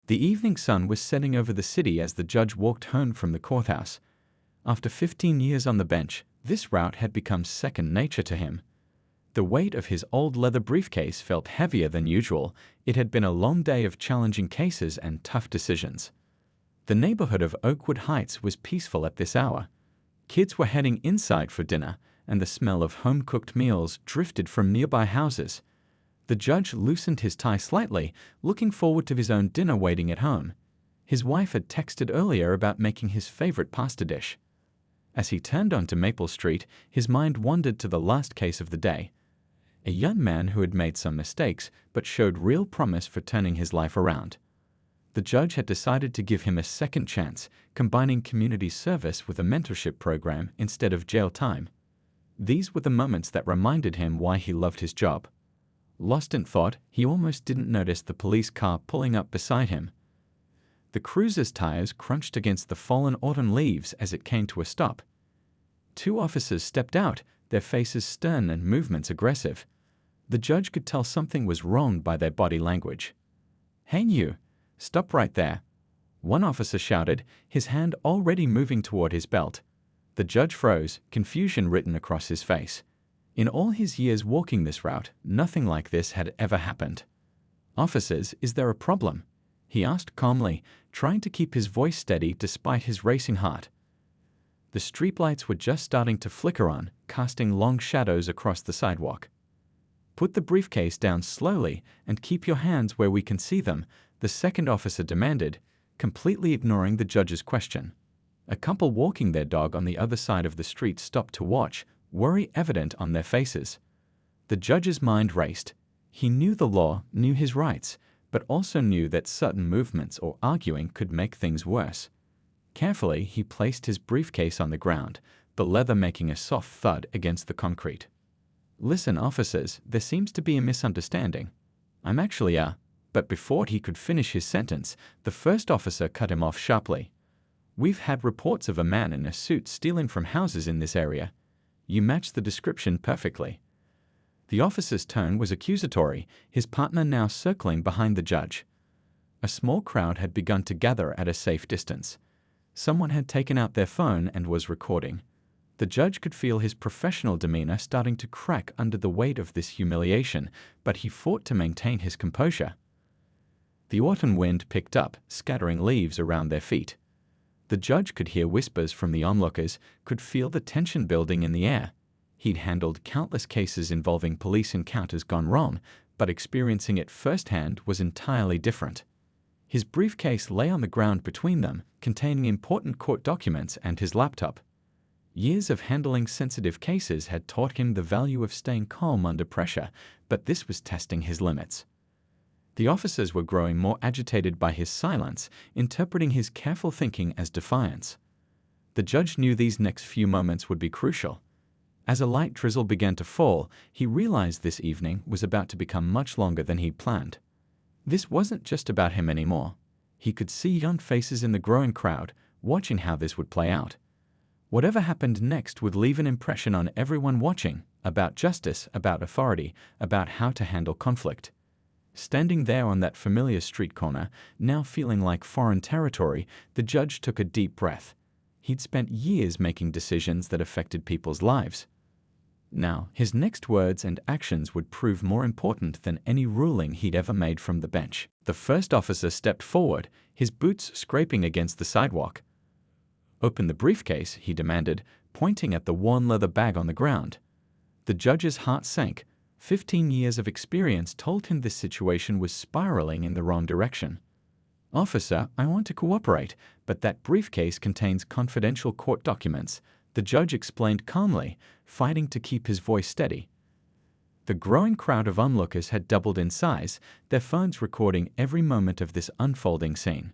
The evening sun was setting over the city as the judge walked home from the courthouse. After 15 years on the bench, this route had become second nature to him. The weight of his old leather briefcase felt heavier than usual. It had been a long day of challenging cases and tough decisions. The neighborhood of Oakwood Heights was peaceful at this hour. Kids were heading inside for dinner, and the smell of home-cooked meals drifted from nearby houses. The judge loosened his tie slightly, looking forward to his own dinner waiting at home. His wife had texted earlier about making his favorite pasta dish. As he turned onto Maple Street, his mind wandered to the last case of the day. A young man who had made some mistakes but showed real promise for turning his life around. The judge had decided to give him a second chance, combining community service with a mentorship program instead of jail time. These were the moments that reminded him why he loved his job. Lost in thought, he almost didn't notice the police car pulling up beside him. The cruiser's tires crunched against the fallen autumn leaves as it came to a stop. Two officers stepped out, their faces stern and movements aggressive. The judge could tell something was wrong by their body language. "Hey you, stop right there," one officer shouted, his hand already moving toward his belt. The judge froze, confusion written across his face. In all his years walking this route, nothing like this had ever happened. "Officers, is there a problem?" he asked calmly, trying to keep his voice steady despite his racing heart. The streetlights were just starting to flicker on, casting long shadows across the sidewalk. "Put the briefcase down slowly and keep your hands where we can see them," the second officer demanded, completely ignoring the judge's question. A couple walking their dog on the other side of the street stopped to watch, worry evident on their faces. The judge's mind raced. He knew the law, knew his rights, but also knew that sudden movements or arguing could make things worse. Carefully, he placed his briefcase on the ground, the leather making a soft thud against the concrete. "Listen, officers, there seems to be a misunderstanding. I'm actually But before he could finish his sentence, the first officer cut him off sharply. "We've had reports of a man in a suit stealing from houses in this area. You match the description perfectly." The officer's tone was accusatory, his partner now circling behind the judge. A small crowd had begun to gather at a safe distance. Someone had taken out their phone and was recording. The judge could feel his professional demeanor starting to crack under the weight of this humiliation, but he fought to maintain his composure. The autumn wind picked up, scattering leaves around their feet. The judge could hear whispers from the onlookers, could feel the tension building in the air. He'd handled countless cases involving police encounters gone wrong, but experiencing it firsthand was entirely different. His briefcase lay on the ground between them, containing important court documents and his laptop. Years of handling sensitive cases had taught him the value of staying calm under pressure, but this was testing his limits. The officers were growing more agitated by his silence, interpreting his careful thinking as defiance. The judge knew these next few moments would be crucial. As a light drizzle began to fall, he realized this evening was about to become much longer than he'd planned. This wasn't just about him anymore. He could see young faces in the growing crowd, watching how this would play out. Whatever happened next would leave an impression on everyone watching, about justice, about authority, about how to handle conflict. Standing there on that familiar street corner, now feeling like foreign territory, the judge took a deep breath. He'd spent years making decisions that affected people's lives. Now, his next words and actions would prove more important than any ruling he'd ever made from the bench. The first officer stepped forward, his boots scraping against the sidewalk. "Open the briefcase," he demanded, pointing at the worn leather bag on the ground. The judge's heart sank. 15 years of experience told him this situation was spiraling in the wrong direction. "Officer, I want to cooperate, but that briefcase contains confidential court documents," the judge explained calmly, fighting to keep his voice steady. The growing crowd of onlookers had doubled in size, their phones recording every moment of this unfolding scene.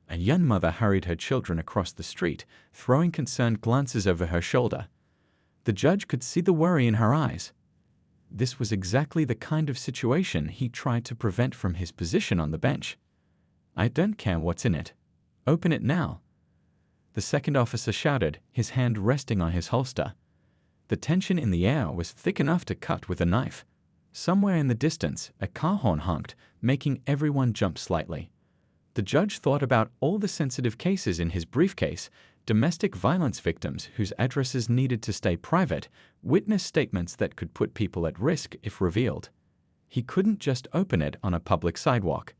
A young mother hurried her children across the street, throwing concerned glances over her shoulder. The judge could see the worry in her eyes. This was exactly the kind of situation he tried to prevent from his position on the bench. "I don't care what's in it. Open it now," the second officer shouted, his hand resting on his holster. The tension in the air was thick enough to cut with a knife. Somewhere in the distance, a car horn honked, making everyone jump slightly. The judge thought about all the sensitive cases in his briefcase, domestic violence victims whose addresses needed to stay private, witness statements that could put people at risk if revealed. He couldn't just open it on a public sidewalk.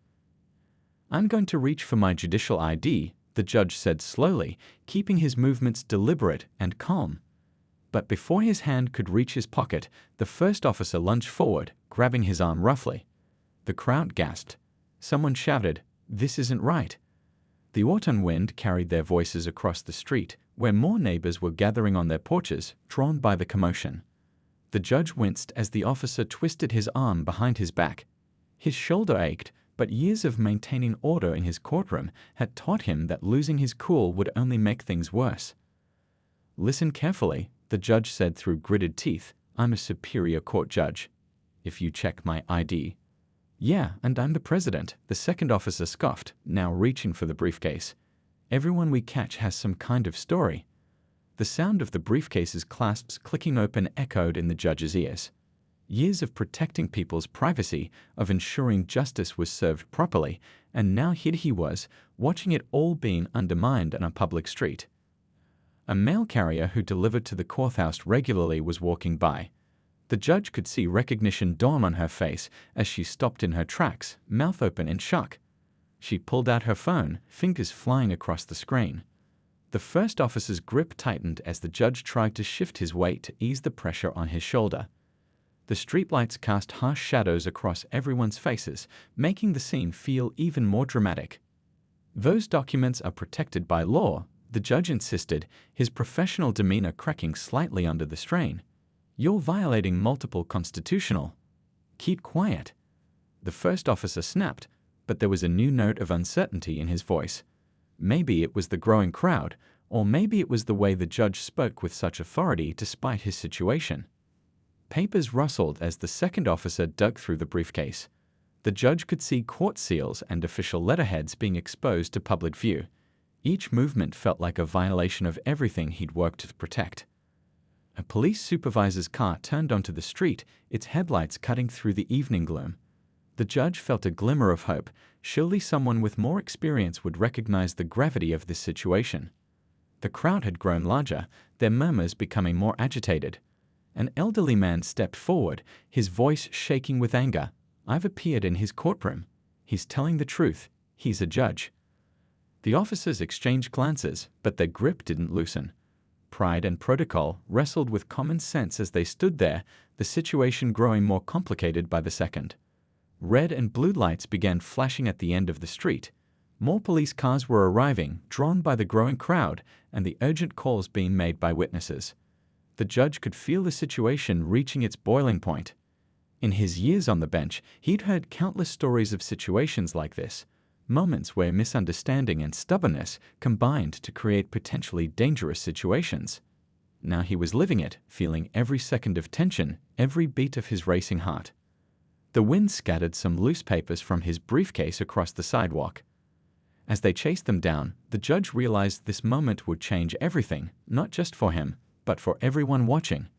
"I'm going to reach for my judicial ID," the judge said slowly, keeping his movements deliberate and calm. But before his hand could reach his pocket, the first officer lunged forward, grabbing his arm roughly. The crowd gasped. Someone shouted, "This isn't right." The autumn wind carried their voices across the street, where more neighbors were gathering on their porches, drawn by the commotion. The judge winced as the officer twisted his arm behind his back. His shoulder ached, but years of maintaining order in his courtroom had taught him that losing his cool would only make things worse. "Listen carefully," the judge said through gritted teeth. "I'm a superior court judge. If you check my ID." "Yeah, and I'm the president," the second officer scoffed, now reaching for the briefcase. "Everyone we catch has some kind of story." The sound of the briefcase's clasps clicking open echoed in the judge's ears. Years of protecting people's privacy, of ensuring justice was served properly, and now here he was, watching it all being undermined on a public street. A mail carrier who delivered to the courthouse regularly was walking by. The judge could see recognition dawn on her face as she stopped in her tracks, mouth open in shock. She pulled out her phone, fingers flying across the screen. The first officer's grip tightened as the judge tried to shift his weight to ease the pressure on his shoulder. The streetlights cast harsh shadows across everyone's faces, making the scene feel even more dramatic. "Those documents are protected by law," the judge insisted, his professional demeanor cracking slightly under the strain. "You're violating multiple constitutional." "Keep quiet." The first officer snapped, but there was a new note of uncertainty in his voice. Maybe it was the growing crowd, or maybe it was the way the judge spoke with such authority despite his situation. Papers rustled as the second officer dug through the briefcase. The judge could see court seals and official letterheads being exposed to public view. Each movement felt like a violation of everything he'd worked to protect. A police supervisor's car turned onto the street, its headlights cutting through the evening gloom. The judge felt a glimmer of hope. Surely someone with more experience would recognize the gravity of this situation. The crowd had grown larger, their murmurs becoming more agitated. An elderly man stepped forward, his voice shaking with anger. "I've appeared in his courtroom. He's telling the truth. He's a judge." The officers exchanged glances, but their grip didn't loosen. Pride and protocol wrestled with common sense as they stood there, the situation growing more complicated by the second. Red and blue lights began flashing at the end of the street. More police cars were arriving, drawn by the growing crowd and the urgent calls being made by witnesses. The judge could feel the situation reaching its boiling point. In his years on the bench, he'd heard countless stories of situations like this, moments where misunderstanding and stubbornness combined to create potentially dangerous situations. Now he was living it, feeling every second of tension, every beat of his racing heart. The wind scattered some loose papers from his briefcase across the sidewalk. As they chased them down, the judge realized this moment would change everything, not just for him, but for everyone watching.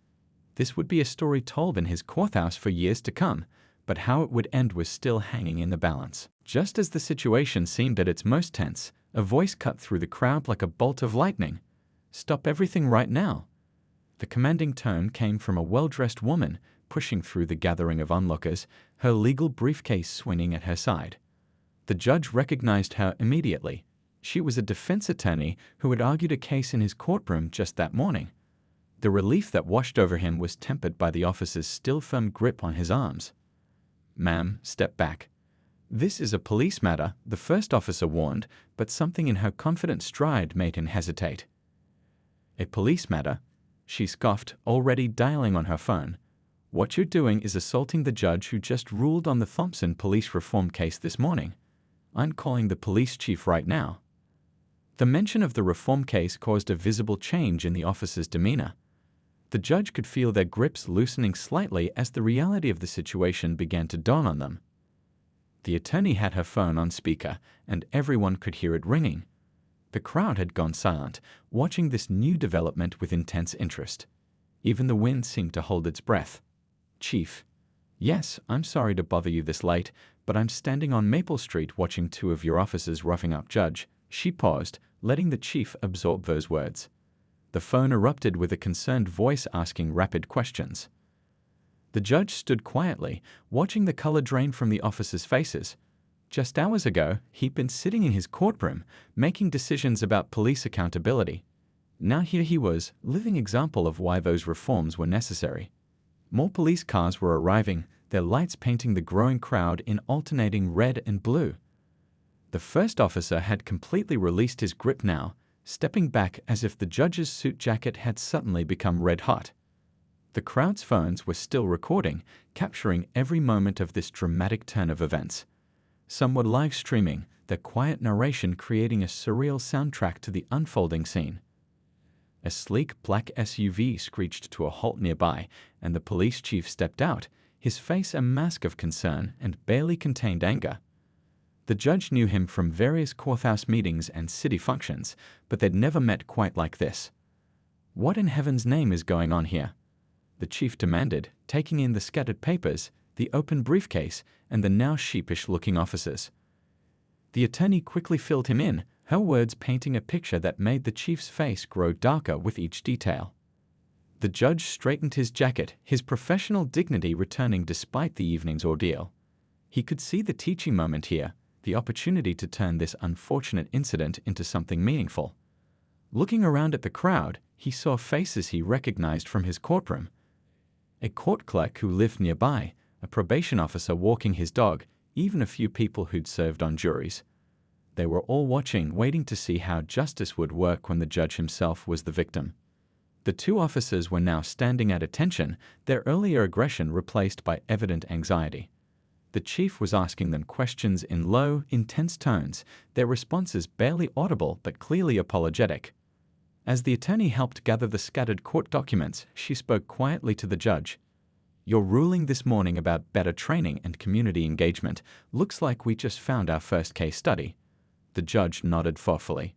This would be a story told in his courthouse for years to come, but how it would end was still hanging in the balance. Just as the situation seemed at its most tense, a voice cut through the crowd like a bolt of lightning. "Stop everything right now." The commanding tone came from a well-dressed woman, pushing through the gathering of onlookers, her legal briefcase swinging at her side. The judge recognized her immediately. She was a defense attorney who had argued a case in his courtroom just that morning. The relief that washed over him was tempered by the officer's still firm grip on his arms. "Ma'am, step back." "This is a police matter," the first officer warned, but something in her confident stride made him hesitate. "A police matter?" She scoffed, already dialing on her phone. "What you're doing is assaulting the judge who just ruled on the Thompson police reform case this morning. I'm calling the police chief right now." The mention of the reform case caused a visible change in the officer's demeanor. The judge could feel their grips loosening slightly as the reality of the situation began to dawn on them. The attorney had her phone on speaker, and everyone could hear it ringing. The crowd had gone silent, watching this new development with intense interest. Even the wind seemed to hold its breath. "Chief." "Yes, I'm sorry to bother you this late, but I'm standing on Maple Street watching two of your officers roughing up Judge." She paused, letting the chief absorb those words. The phone erupted with a concerned voice asking rapid questions. The judge stood quietly, watching the color drain from the officers' faces. Just hours ago, he'd been sitting in his courtroom, making decisions about police accountability. Now here he was, living example of why those reforms were necessary. More police cars were arriving, their lights painting the growing crowd in alternating red and blue. The first officer had completely released his grip now, stepping back as if the judge's suit jacket had suddenly become red hot. The crowd's phones were still recording, capturing every moment of this dramatic turn of events. Some were live streaming, their quiet narration creating a surreal soundtrack to the unfolding scene. A sleek black SUV screeched to a halt nearby, and the police chief stepped out, his face a mask of concern and barely contained anger. The judge knew him from various courthouse meetings and city functions, but they'd never met quite like this. "What in heaven's name is going on here?" the chief demanded, taking in the scattered papers, the open briefcase, and the now sheepish-looking officers. The attorney quickly filled him in, her words painting a picture that made the chief's face grow darker with each detail. The judge straightened his jacket, his professional dignity returning despite the evening's ordeal. He could see the teaching moment here, the opportunity to turn this unfortunate incident into something meaningful. Looking around at the crowd, he saw faces he recognized from his courtroom. A court clerk who lived nearby, a probation officer walking his dog, even a few people who'd served on juries. They were all watching, waiting to see how justice would work when the judge himself was the victim. The two officers were now standing at attention, their earlier aggression replaced by evident anxiety. The chief was asking them questions in low, intense tones, their responses barely audible but clearly apologetic. As the attorney helped gather the scattered court documents, she spoke quietly to the judge. "Your ruling this morning about better training and community engagement looks like we just found our first case study." The judge nodded thoughtfully.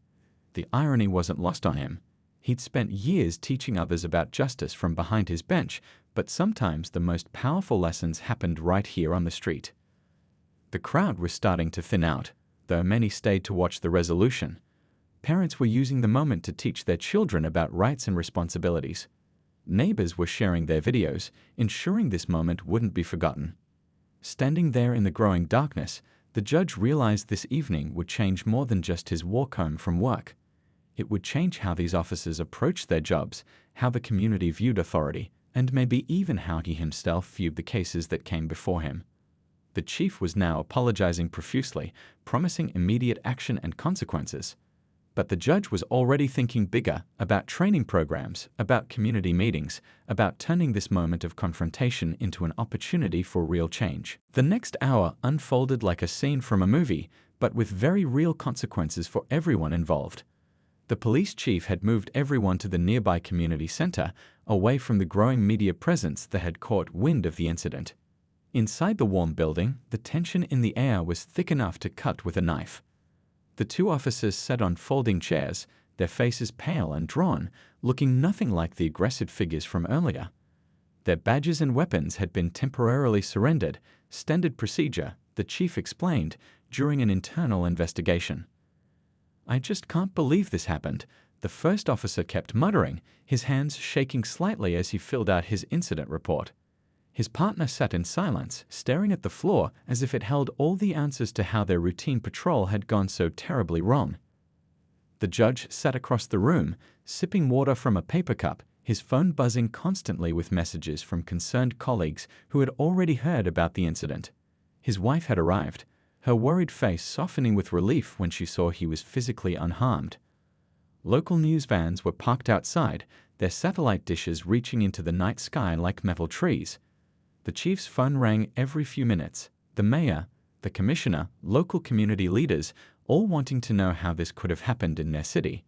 The irony wasn't lost on him. He'd spent years teaching others about justice from behind his bench, but sometimes the most powerful lessons happened right here on the street. The crowd was starting to thin out, though many stayed to watch the resolution. Parents were using the moment to teach their children about rights and responsibilities. Neighbors were sharing their videos, ensuring this moment wouldn't be forgotten. Standing there in the growing darkness, the judge realized this evening would change more than just his walk home from work. It would change how these officers approached their jobs, how the community viewed authority, and maybe even how he himself viewed the cases that came before him. The chief was now apologizing profusely, promising immediate action and consequences. But the judge was already thinking bigger, about training programs, about community meetings, about turning this moment of confrontation into an opportunity for real change. The next hour unfolded like a scene from a movie, but with very real consequences for everyone involved. The police chief had moved everyone to the nearby community center, away from the growing media presence that had caught wind of the incident. Inside the warm building, the tension in the air was thick enough to cut with a knife. The two officers sat on folding chairs, their faces pale and drawn, looking nothing like the aggressive figures from earlier. Their badges and weapons had been temporarily surrendered, standard procedure, the chief explained, during an internal investigation. "I just can't believe this happened," the first officer kept muttering, his hands shaking slightly as he filled out his incident report. His partner sat in silence, staring at the floor as if it held all the answers to how their routine patrol had gone so terribly wrong. The judge sat across the room, sipping water from a paper cup, his phone buzzing constantly with messages from concerned colleagues who had already heard about the incident. His wife had arrived, her worried face softening with relief when she saw he was physically unharmed. Local news vans were parked outside, their satellite dishes reaching into the night sky like metal trees. The chief's phone rang every few minutes, the mayor, the commissioner, local community leaders, all wanting to know how this could have happened in their city.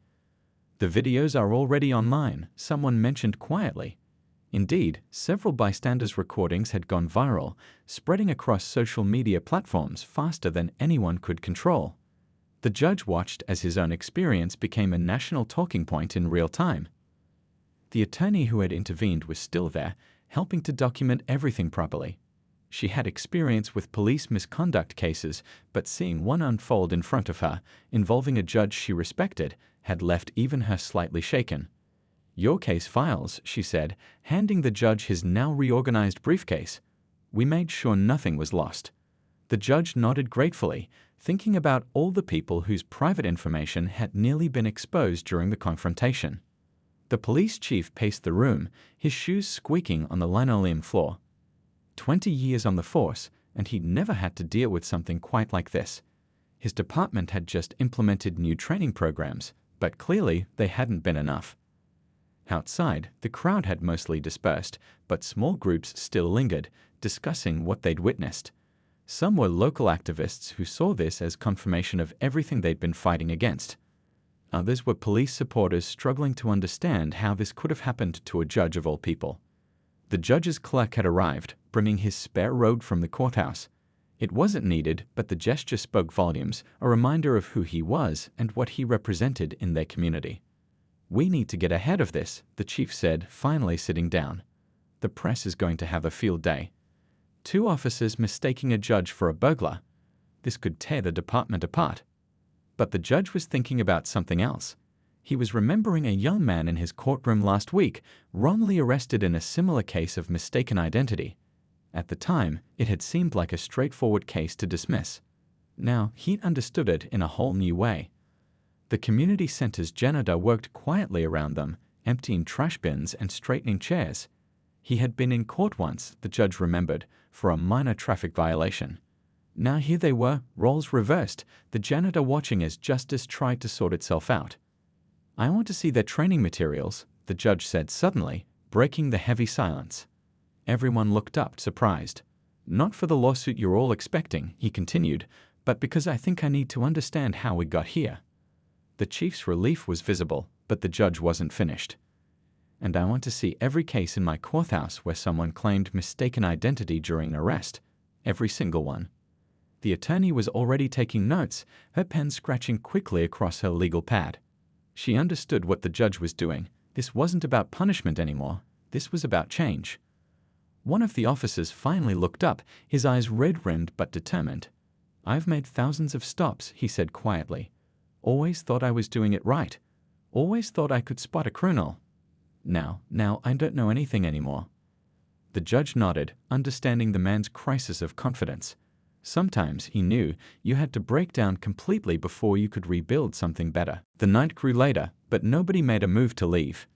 "The videos are already online," someone mentioned quietly. Indeed, several bystanders' recordings had gone viral, spreading across social media platforms faster than anyone could control. The judge watched as his own experience became a national talking point in real time. The attorney who had intervened was still there, helping to document everything properly. She had experience with police misconduct cases, but seeing one unfold in front of her, involving a judge she respected, had left even her slightly shaken. "Your case files," she said, handing the judge his now reorganized briefcase. "We made sure nothing was lost." The judge nodded gratefully, thinking about all the people whose private information had nearly been exposed during the confrontation. The police chief paced the room, his shoes squeaking on the linoleum floor. 20 years on the force, and he'd never had to deal with something quite like this. His department had just implemented new training programs, but clearly they hadn't been enough. Outside, the crowd had mostly dispersed, but small groups still lingered, discussing what they'd witnessed. Some were local activists who saw this as confirmation of everything they'd been fighting against. Others were police supporters struggling to understand how this could have happened to a judge of all people. The judge's clerk had arrived, bringing his spare robe from the courthouse. It wasn't needed, but the gesture spoke volumes, a reminder of who he was and what he represented in their community. "We need to get ahead of this," the chief said, finally sitting down. "The press is going to have a field day. 2 officers mistaking a judge for a burglar. This could tear the department apart." But the judge was thinking about something else. He was remembering a young man in his courtroom last week, wrongly arrested in a similar case of mistaken identity. At the time, it had seemed like a straightforward case to dismiss. Now, he understood it in a whole new way. The community center's janitor worked quietly around them, emptying trash bins and straightening chairs. He had been in court once, the judge remembered, for a minor traffic violation. Now here they were, roles reversed, the janitor watching as justice tried to sort itself out. "I want to see their training materials," the judge said suddenly, breaking the heavy silence. Everyone looked up, surprised. "Not for the lawsuit you're all expecting," he continued, "but because I think I need to understand how we got here." The chief's relief was visible, but the judge wasn't finished. "And I want to see every case in my courthouse where someone claimed mistaken identity during an arrest. Every single one." The attorney was already taking notes, her pen scratching quickly across her legal pad. She understood what the judge was doing. This wasn't about punishment anymore. This was about change. One of the officers finally looked up, his eyes red-rimmed but determined. "I've made thousands of stops," he said quietly. "Always thought I was doing it right. Always thought I could spot a criminal. Now I don't know anything anymore." The judge nodded, understanding the man's crisis of confidence. Sometimes, he knew, you had to break down completely before you could rebuild something better. The night grew later, but nobody made a move to leave.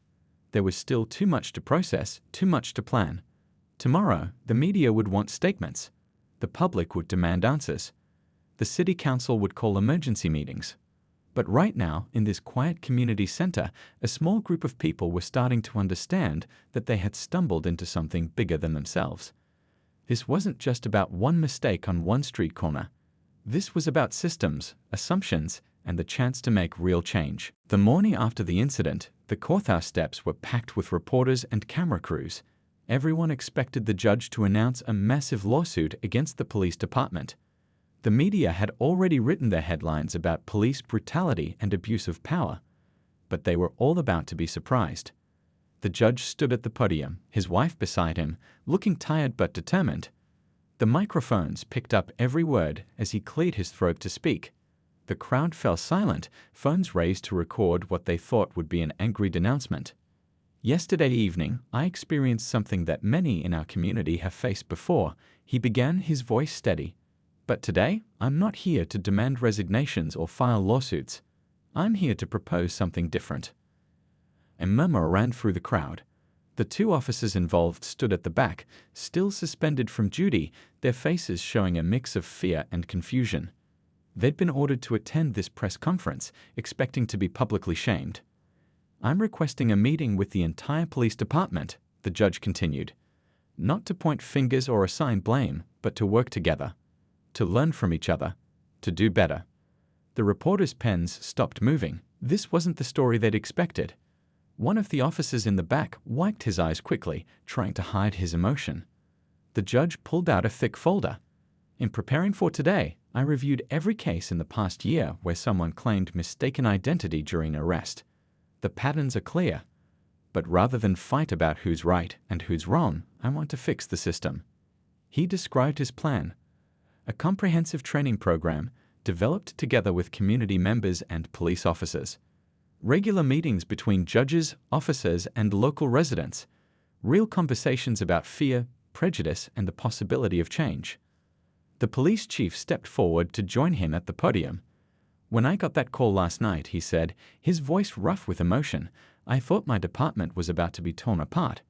There was still too much to process, too much to plan. Tomorrow, the media would want statements. The public would demand answers. The city council would call emergency meetings. But right now, in this quiet community center, a small group of people were starting to understand that they had stumbled into something bigger than themselves. This wasn't just about one mistake on one street corner. This was about systems, assumptions, and the chance to make real change. The morning after the incident, the courthouse steps were packed with reporters and camera crews. Everyone expected the judge to announce a massive lawsuit against the police department. The media had already written their headlines about police brutality and abuse of power, but they were all about to be surprised. The judge stood at the podium, his wife beside him, looking tired but determined. The microphones picked up every word as he cleared his throat to speak. The crowd fell silent, phones raised to record what they thought would be an angry denouncement. "Yesterday evening, I experienced something that many in our community have faced before," he began, his voice steady. "But today, I'm not here to demand resignations or file lawsuits. I'm here to propose something different." A murmur ran through the crowd. The 2 officers involved stood at the back, still suspended from duty, their faces showing a mix of fear and confusion. They'd been ordered to attend this press conference, expecting to be publicly shamed. "I'm requesting a meeting with the entire police department," the judge continued. "Not to point fingers or assign blame, but to work together. To learn from each other. To do better." The reporters' pens stopped moving. This wasn't the story they'd expected. One of the officers in the back wiped his eyes quickly, trying to hide his emotion. The judge pulled out a thick folder. "In preparing for today, I reviewed every case in the past year where someone claimed mistaken identity during arrest. The patterns are clear. But rather than fight about who's right and who's wrong, I want to fix the system. He described his plan: a comprehensive training program developed together with community members and police officers, regular meetings between judges, officers, and local residents, real conversations about fear, prejudice, and the possibility of change. The police chief stepped forward to join him at the podium. "When I got that call last night," he said, his voice rough with emotion, "I thought my department was about to be torn apart.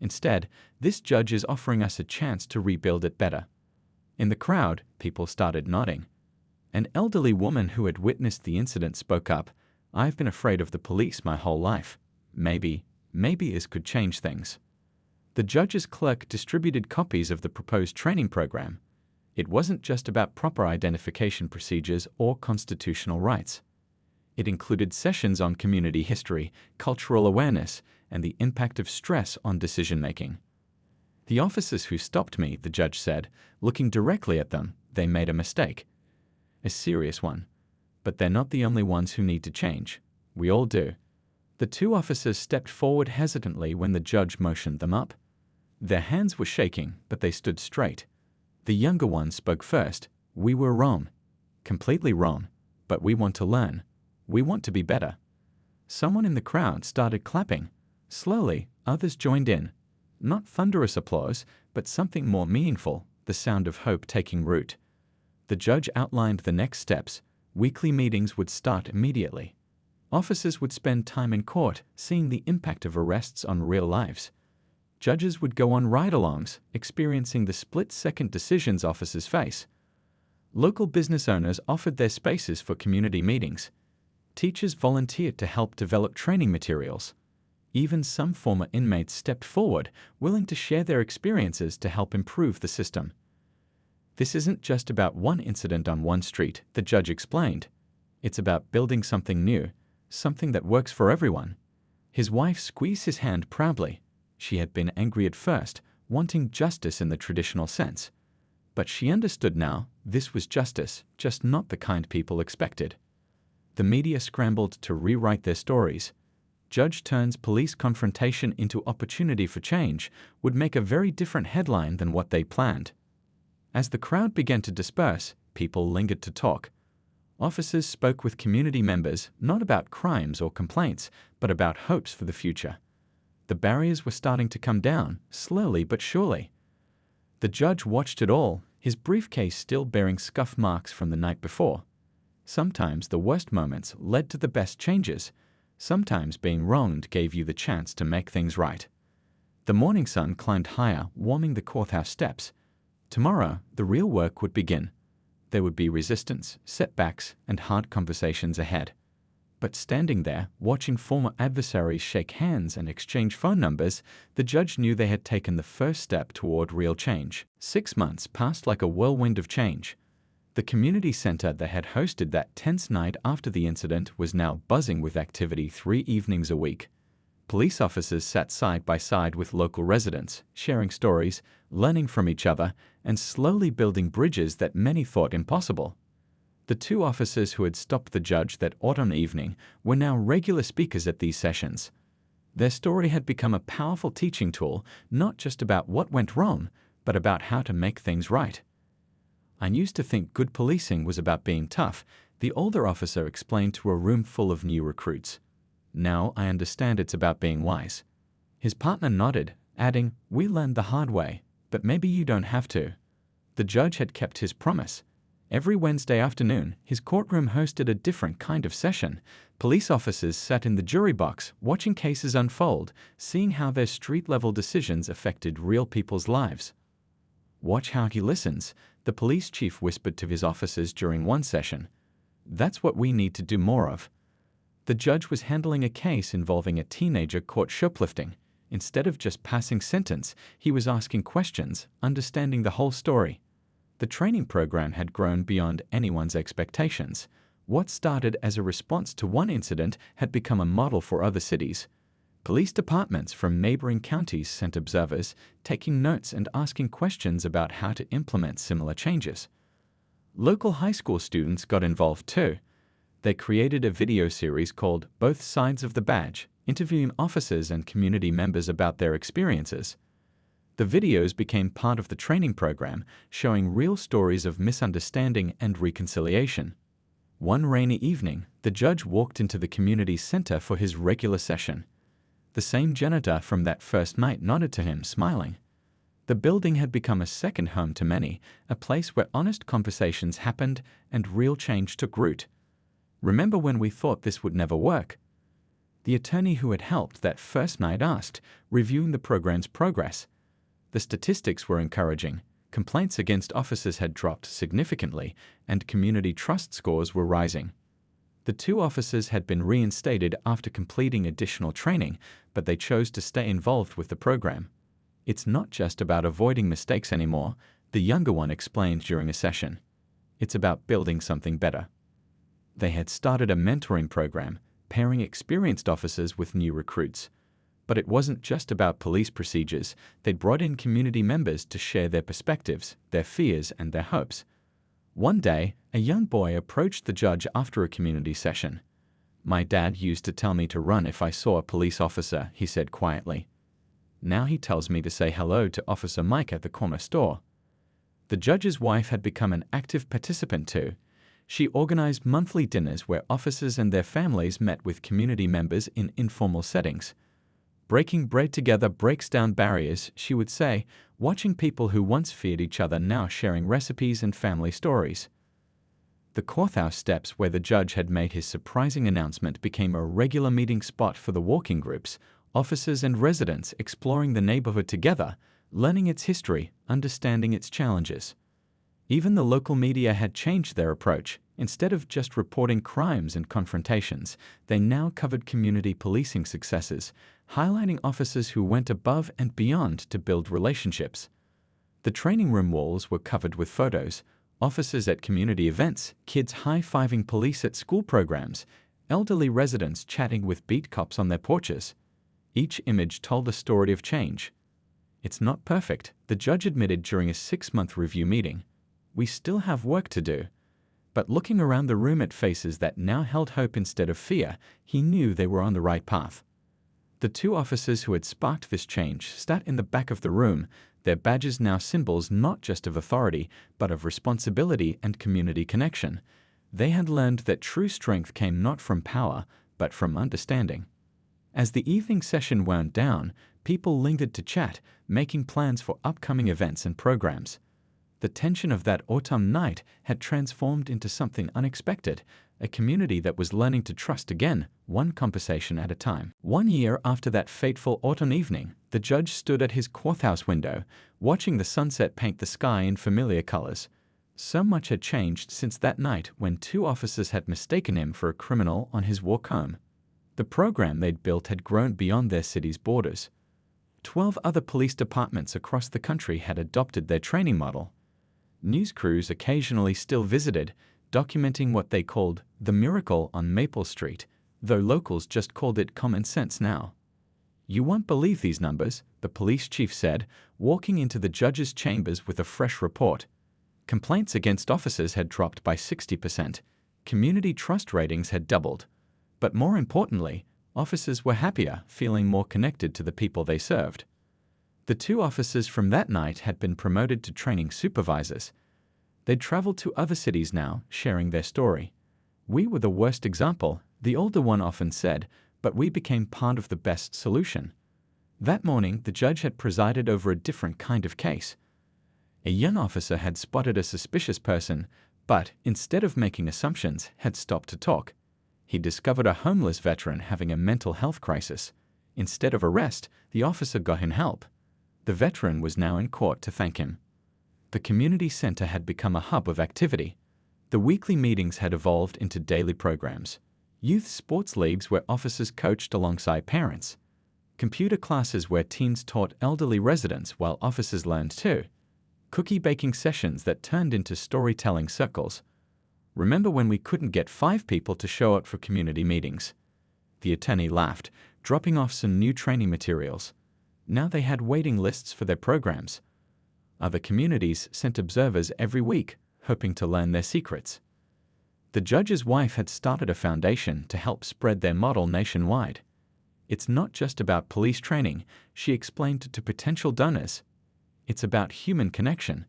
Instead, this judge is offering us a chance to rebuild it better." In the crowd, people started nodding. An elderly woman who had witnessed the incident spoke up, "I've been afraid of the police my whole life. Maybe this could change things." The judge's clerk distributed copies of the proposed training program. It wasn't just about proper identification procedures or constitutional rights. It included sessions on community history, cultural awareness, and the impact of stress on decision-making. "The officers who stopped me," the judge said, looking directly at them, "they made a mistake. A serious one. But they're not the only ones who need to change. We all do." The two officers stepped forward hesitantly when the judge motioned them up. Their hands were shaking, but they stood straight. The younger one spoke first. "We were wrong. Completely wrong. But we want to learn. We want to be better." Someone in the crowd started clapping. Slowly, others joined in. Not thunderous applause, but something more meaningful, the sound of hope taking root. The judge outlined the next steps. Weekly meetings would start immediately. Officers would spend time in court, seeing the impact of arrests on real lives. Judges would go on ride-alongs, experiencing the split-second decisions officers face. Local business owners offered their spaces for community meetings. Teachers volunteered to help develop training materials. Even some former inmates stepped forward, willing to share their experiences to help improve the system. "This isn't just about one incident on one street," the judge explained. "It's about building something new, something that works for everyone." His wife squeezed his hand proudly. She had been angry at first, wanting justice in the traditional sense. But she understood now, this was justice, just not the kind people expected. The media scrambled to rewrite their stories. "Judge turns police confrontation into opportunity for change" would make a very different headline than what they planned. As the crowd began to disperse, people lingered to talk. Officers spoke with community members, not about crimes or complaints, but about hopes for the future. The barriers were starting to come down, slowly but surely. The judge watched it all, his briefcase still bearing scuff marks from the night before. Sometimes the worst moments led to the best changes. Sometimes being wronged gave you the chance to make things right. The morning sun climbed higher, warming the courthouse steps. Tomorrow, the real work would begin. There would be resistance, setbacks, and hard conversations ahead. But standing there, watching former adversaries shake hands and exchange phone numbers, the judge knew they had taken the first step toward real change. 6 months passed like a whirlwind of change. The community center that had hosted that tense night after the incident was now buzzing with activity 3 evenings a week. Police officers sat side by side with local residents, sharing stories, learning from each other, and slowly building bridges that many thought impossible. The 2 officers who had stopped the judge that autumn evening were now regular speakers at these sessions. Their story had become a powerful teaching tool, not just about what went wrong, but about how to make things right. "I used to think good policing was about being tough," the older officer explained to a room full of new recruits. "Now I understand it's about being wise." His partner nodded, adding, "We learned the hard way, but maybe you don't have to." The judge had kept his promise. Every Wednesday afternoon, his courtroom hosted a different kind of session. Police officers sat in the jury box, watching cases unfold, seeing how their street-level decisions affected real people's lives. "Watch how he listens," the police chief whispered to his officers during one session. "That's what we need to do more of." The judge was handling a case involving a teenager caught shoplifting. Instead of just passing sentence, he was asking questions, understanding the whole story. The training program had grown beyond anyone's expectations. What started as a response to one incident had become a model for other cities. Police departments from neighboring counties sent observers, taking notes and asking questions about how to implement similar changes. Local high school students got involved too. They created a video series called Both Sides of the Badge, interviewing officers and community members about their experiences. The videos became part of the training program, showing real stories of misunderstanding and reconciliation. One rainy evening, the judge walked into the community center for his regular session. The same janitor from that first night nodded to him, smiling. The building had become a second home to many, a place where honest conversations happened and real change took root. "Remember when we thought this would never work?" The attorney who had helped that first night asked, reviewing the program's progress. The statistics were encouraging. Complaints against officers had dropped significantly, and community trust scores were rising. The 2 officers had been reinstated after completing additional training, but they chose to stay involved with the program. "It's not just about avoiding mistakes anymore," the younger one explained during a session. "It's about building something better." They had started a mentoring program, pairing experienced officers with new recruits. But it wasn't just about police procedures. They'd brought in community members to share their perspectives, their fears, and their hopes. One day, a young boy approached the judge after a community session. "My dad used to tell me to run if I saw a police officer," he said quietly. "Now he tells me to say hello to Officer Mike at the corner store." The judge's wife had become an active participant too. She organized monthly dinners where officers and their families met with community members in informal settings. "Breaking bread together breaks down barriers," she would say, watching people who once feared each other now sharing recipes and family stories. The courthouse steps where the judge had made his surprising announcement became a regular meeting spot for the walking groups, officers and residents exploring the neighborhood together, learning its history, understanding its challenges. Even the local media had changed their approach. Instead of just reporting crimes and confrontations, they now covered community policing successes, highlighting officers who went above and beyond to build relationships. The training room walls were covered with photos, officers at community events, kids high-fiving police at school programs, elderly residents chatting with beat cops on their porches. Each image told a story of change. "It's not perfect," the judge admitted during a 6-month review meeting. "We still have work to do." But looking around the room at faces that now held hope instead of fear, he knew they were on the right path. The 2 officers who had sparked this change sat in the back of the room, their badges now symbols not just of authority, but of responsibility and community connection. They had learned that true strength came not from power, but from understanding. As the evening session wound down, people lingered to chat, making plans for upcoming events and programs. The tension of that autumn night had transformed into something unexpected, a community that was learning to trust again, one conversation at a time. 1 year after that fateful autumn evening, the judge stood at his courthouse window, watching the sunset paint the sky in familiar colors. So much had changed since that night when 2 officers had mistaken him for a criminal on his walk home. The program they'd built had grown beyond their city's borders. 12 other police departments across the country had adopted their training model. News crews occasionally still visited, documenting what they called the miracle on Maple Street, though locals just called it common sense now. "You won't believe these numbers," the police chief said, walking into the judge's chambers with a fresh report. Complaints against officers had dropped by 60%. Community trust ratings had doubled. But more importantly, officers were happier, feeling more connected to the people they served. The 2 officers from that night had been promoted to training supervisors. They'd traveled to other cities now, sharing their story. "We were the worst example," the older one often said, "but we became part of the best solution." That morning, the judge had presided over a different kind of case. A young officer had spotted a suspicious person, but, instead of making assumptions, had stopped to talk. He discovered a homeless veteran having a mental health crisis. Instead of arrest, the officer got him help. The veteran was now in court to thank him. The community center had become a hub of activity. The weekly meetings had evolved into daily programs. Youth sports leagues where officers coached alongside parents. Computer classes where teens taught elderly residents while officers learned too. Cookie baking sessions that turned into storytelling circles. "Remember when we couldn't get 5 people to show up for community meetings?" The attorney laughed, dropping off some new training materials. Now they had waiting lists for their programs. Other communities sent observers every week, hoping to learn their secrets. The judge's wife had started a foundation to help spread their model nationwide. "It's not just about police training," she explained to potential donors. It's about human connection.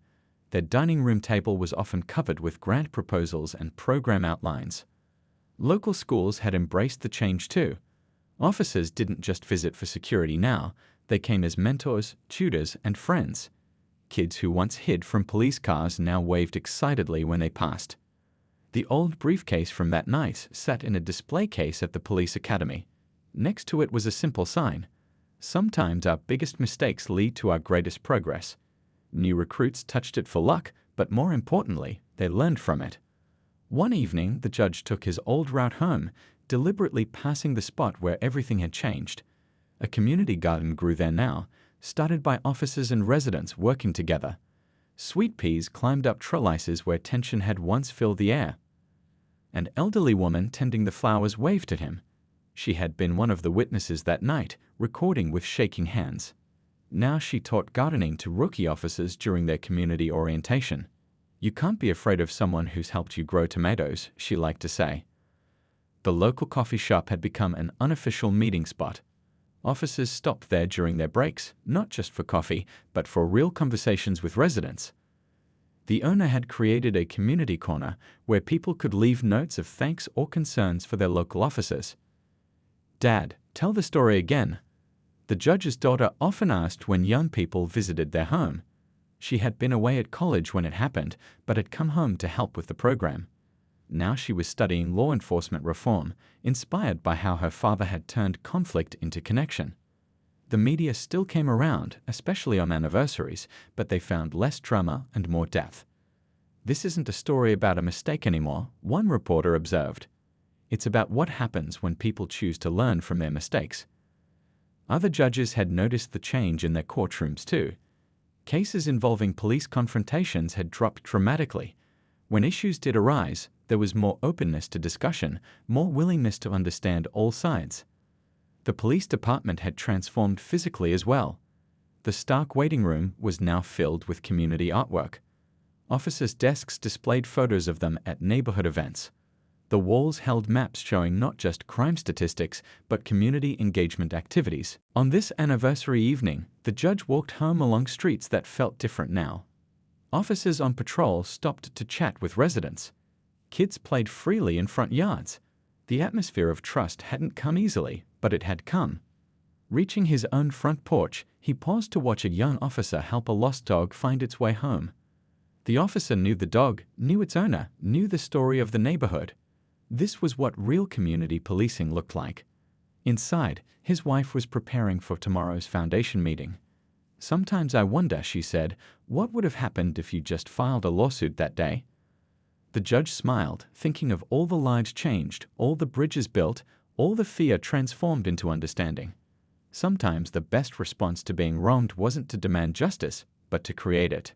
Their dining room table was often covered with grant proposals and program outlines. Local schools had embraced the change too. Officers didn't just visit for security now, they came as mentors, tutors, and friends. Kids who once hid from police cars now waved excitedly when they passed. The old briefcase from that night sat in a display case at the police academy. Next to it was a simple sign: "Sometimes our biggest mistakes lead to our greatest progress." New recruits touched it for luck, but more importantly, they learned from it. One evening, the judge took his old route home, deliberately passing the spot where everything had changed. A community garden grew there now, started by officers and residents working together. Sweet peas climbed up trellises where tension had once filled the air. An elderly woman tending the flowers waved at him. She had been one of the witnesses that night, recording with shaking hands. Now she taught gardening to rookie officers during their community orientation. "You can't be afraid of someone who's helped you grow tomatoes," she liked to say. The local coffee shop had become an unofficial meeting spot. Officers stopped there during their breaks, not just for coffee, but for real conversations with residents. The owner had created a community corner where people could leave notes of thanks or concerns for their local officers. "Dad, tell the story again." The judge's daughter often asked when young people visited their home. She had been away at college when it happened, but had come home to help with the program. Now she was studying law enforcement reform, inspired by how her father had turned conflict into connection. The media still came around, especially on anniversaries, but they found less drama and more depth. "This isn't a story about a mistake anymore," one reporter observed. "It's about what happens when people choose to learn from their mistakes." Other judges had noticed the change in their courtrooms too. Cases involving police confrontations had dropped dramatically. When issues did arise, there was more openness to discussion, more willingness to understand all sides. The police department had transformed physically as well. The stark waiting room was now filled with community artwork. Officers' desks displayed photos of them at neighborhood events. The walls held maps showing not just crime statistics, but community engagement activities. On this anniversary evening, the judge walked home along streets that felt different now. Officers on patrol stopped to chat with residents. Kids played freely in front yards. The atmosphere of trust hadn't come easily, but it had come. Reaching his own front porch, he paused to watch a young officer help a lost dog find its way home. The officer knew the dog, knew its owner, knew the story of the neighborhood. This was what real community policing looked like. Inside, his wife was preparing for tomorrow's foundation meeting. "Sometimes I wonder," she said, "what would have happened if you just filed a lawsuit that day?" The judge smiled, thinking of all the lives changed, all the bridges built, all the fear transformed into understanding. Sometimes the best response to being wronged wasn't to demand justice, but to create it.